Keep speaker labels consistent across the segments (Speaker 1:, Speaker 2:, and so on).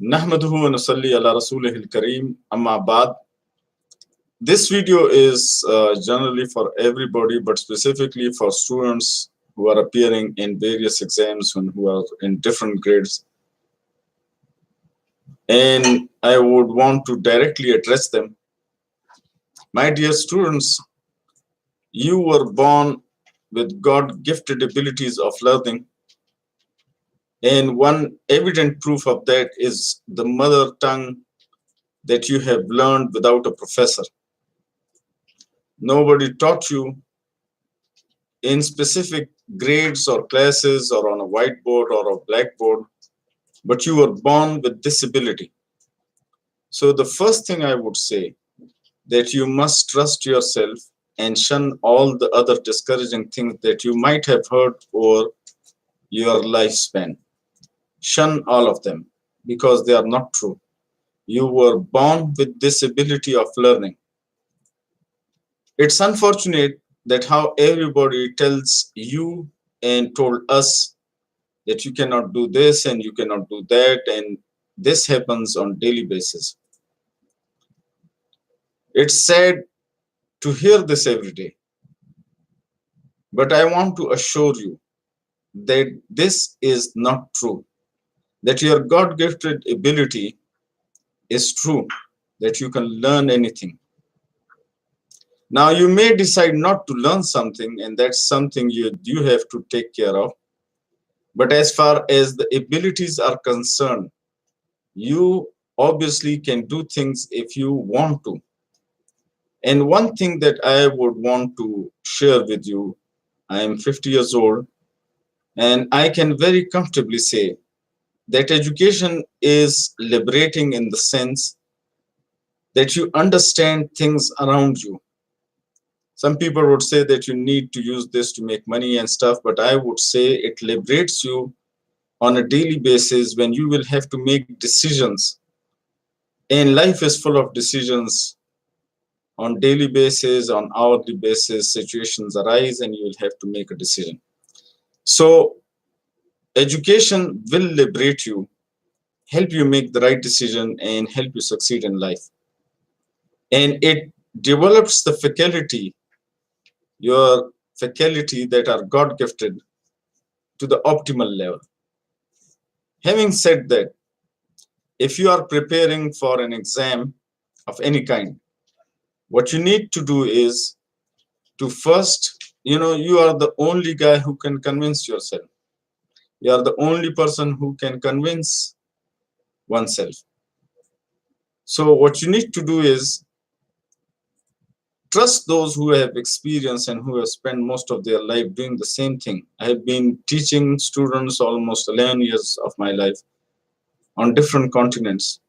Speaker 1: Nahmaduhu wa nusalli ala rasulihil kareem, amma ba'd. This video is generally for everybody, but specifically for students who are appearing in various exams and who are in different grades. And I would want to directly address them. My dear students, you were born with God-gifted abilities of learning. And one evident proof of that is the mother tongue that you have learned without a professor. Nobody taught you in specific grades or classes or on a whiteboard or a blackboard, but you were born with disability. So the first thing I would say that you must trust yourself and shun all the other discouraging things that you might have heard over your lifespan. Shun all of them because they are not true. You were born with this ability of learning. It's unfortunate that how everybody tells you and told us that you cannot do this and you cannot do that, and this happens on daily basis. It's sad to hear this every day, but I want to assure you that this is not true, that your God-gifted ability is true, that you can learn anything. Now, you may decide not to learn something, and that's something you have to take care of. But as far as the abilities are concerned, you obviously can do things if you want to. And one thing that I would want to share with you, I am 50 years old, and I can very comfortably say that education is liberating in the sense that you understand things around you. Some people would say that you need to use this to make money and stuff, but I would say it liberates you on a daily basis when you will have to make decisions. And life is full of decisions on daily basis, on hourly basis, situations arise and you will have to make a decision. So education will liberate you, help you make the right decision and help you succeed in life. And it develops the faculty, your faculty that are God gifted to the optimal level. Having said that, if you are preparing for an exam of any kind, what you need to do is to first, you are the only guy who can convince yourself. You are the only person who can convince oneself. So what you need to do is trust those who have experience and who have spent most of their life doing the same thing. I have been teaching students almost 11 years of my life on different continents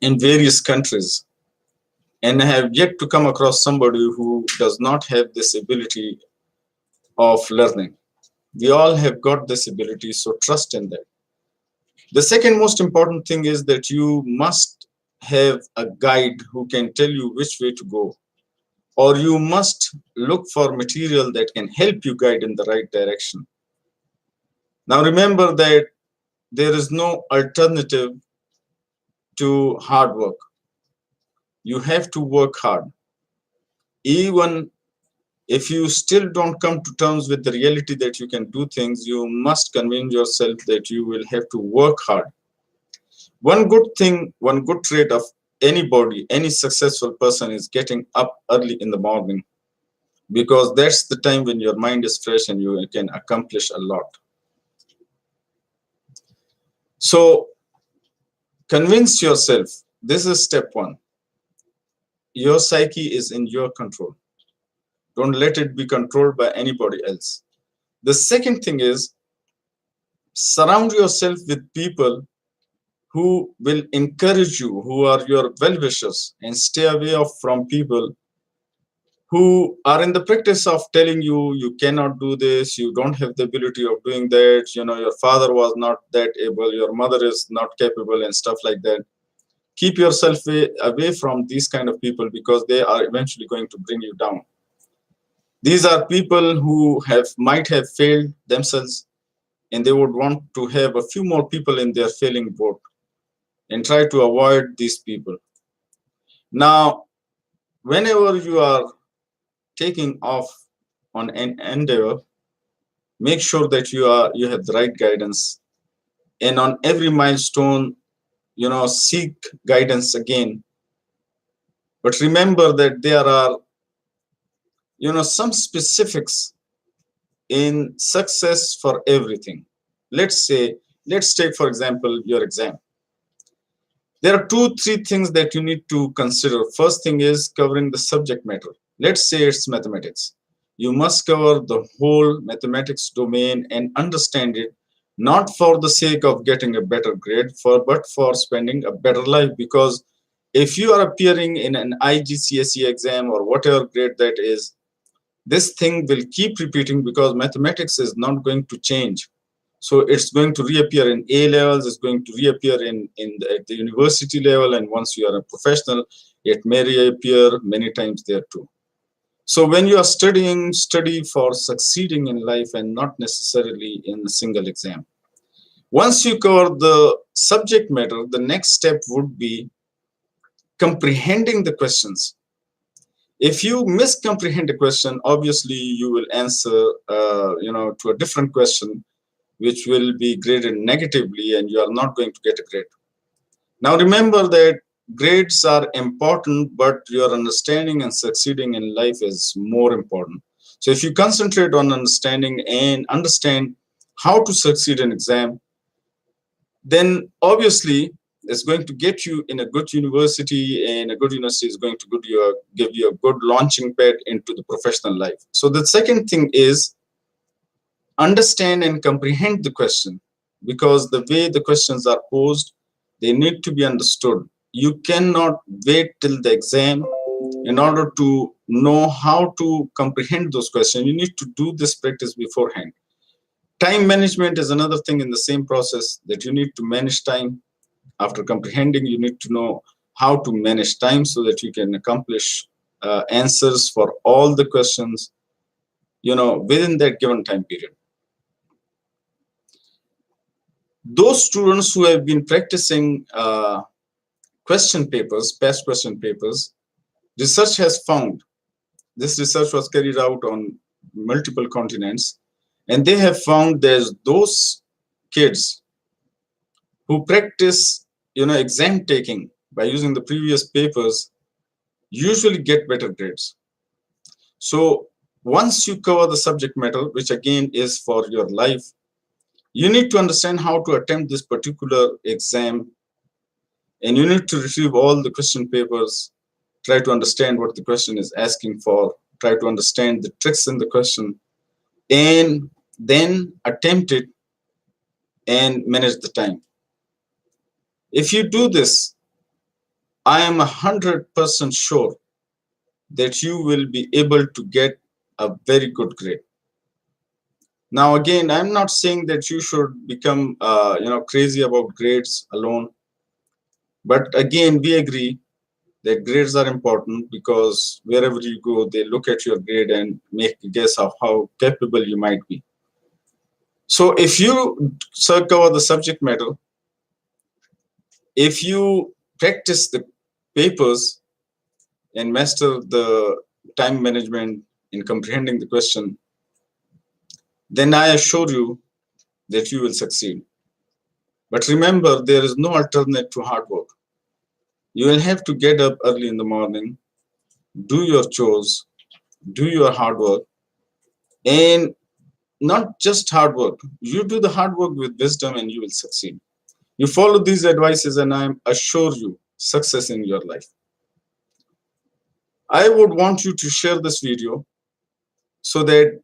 Speaker 1: in various countries. And I have yet to come across somebody who does not have this ability of learning. We all have got this ability, so trust in that. The second most important thing is that you must have a guide who can tell you which way to go, or you must look for material that can help you guide in the right direction. Now remember that there is no alternative to hard work. You have to work hard. Even if you still don't come to terms with the reality that you can do things, you must convince yourself that you will have to work hard. One good thing, one good trait of anybody, any successful person is getting up early in the morning, because that's the time when your mind is fresh and you can accomplish a lot. So convince yourself. This is step one. Your psyche is in your control. Don't let it be controlled by anybody else. The second thing is surround yourself with people who will encourage you, who are your well-wishers, and stay away from people who are in the practice of telling you you cannot do this, you don't have the ability of doing that, your father was not that able, your mother is not capable and stuff like that. Keep yourself away from these kind of people, because they are eventually going to bring you down. These are people who might have failed themselves, and they would want to have a few more people in their failing boat. and try to avoid these people. Now, whenever you are taking off on an endeavor, make sure that you have the right guidance, and on every milestone, seek guidance again. But remember that there are, some specifics in success for everything. Let's take, for example, your exam. There are three things that you need to consider. First thing is covering the subject matter. Let's say it's mathematics. You must cover the whole mathematics domain and understand it, not for the sake of getting a better grade, but for spending a better life. Because if you are appearing in an IGCSE exam or whatever grade that is, this thing will keep repeating because mathematics is not going to change. So it's going to reappear in A levels, it's going to reappear at the university level, and once you are a professional, it may reappear many times there too. So when you are studying, study for succeeding in life and not necessarily in a single exam. Once you cover the subject matter, the next step would be comprehending the questions. If you miscomprehend a question, obviously you will answer, to a different question, which will be graded negatively, and you are not going to get a grade. Now remember that grades are important, but your understanding and succeeding in life is more important. So if you concentrate on understanding and understand how to succeed in exam, then obviously it's going to get you in a good university, and a good university is going to give you a good launching pad into the professional life. So the second thing is understand and comprehend the question, because the way the questions are posed, they need to be understood. You cannot wait till the exam in order to know how to comprehend those questions. You need to do this practice beforehand. Time management is another thing in the same process, that you need to manage time. After comprehending, you need to know how to manage time so that you can accomplish answers for all the questions, within that given time period. Those students who have been practicing question papers, past question papers, research has found, this research was carried out on multiple continents, and they have found there's those kids who practice, exam taking by using the previous papers usually get better grades. So once you cover the subject matter, which again is for your life, you need to understand how to attempt this particular exam, and you need to retrieve all the question papers, try to understand what the question is asking for, try to understand the tricks in the question, and then attempt it and manage the time. If you do this, I am 100% sure that you will be able to get a very good grade. Now, again, I'm not saying that you should become, crazy about grades alone. But again, we agree that grades are important, because wherever you go, they look at your grade and make a guess of how capable you might be. So if you cover the subject matter, if you practice the papers and master the time management in comprehending the question, then I assure you that you will succeed. But remember, there is no alternate to hard work. You will have to get up early in the morning, do your chores, do your hard work, and not just hard work. You do the hard work with wisdom and you will succeed. You follow these advices and I assure you success in your life. I would want you to share this video so that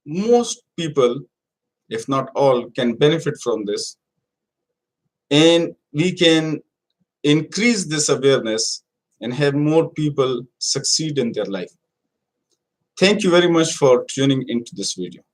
Speaker 1: most people, if not all, can benefit from this, and we can increase this awareness and have more people succeed in their life. Thank you very much for tuning into this video.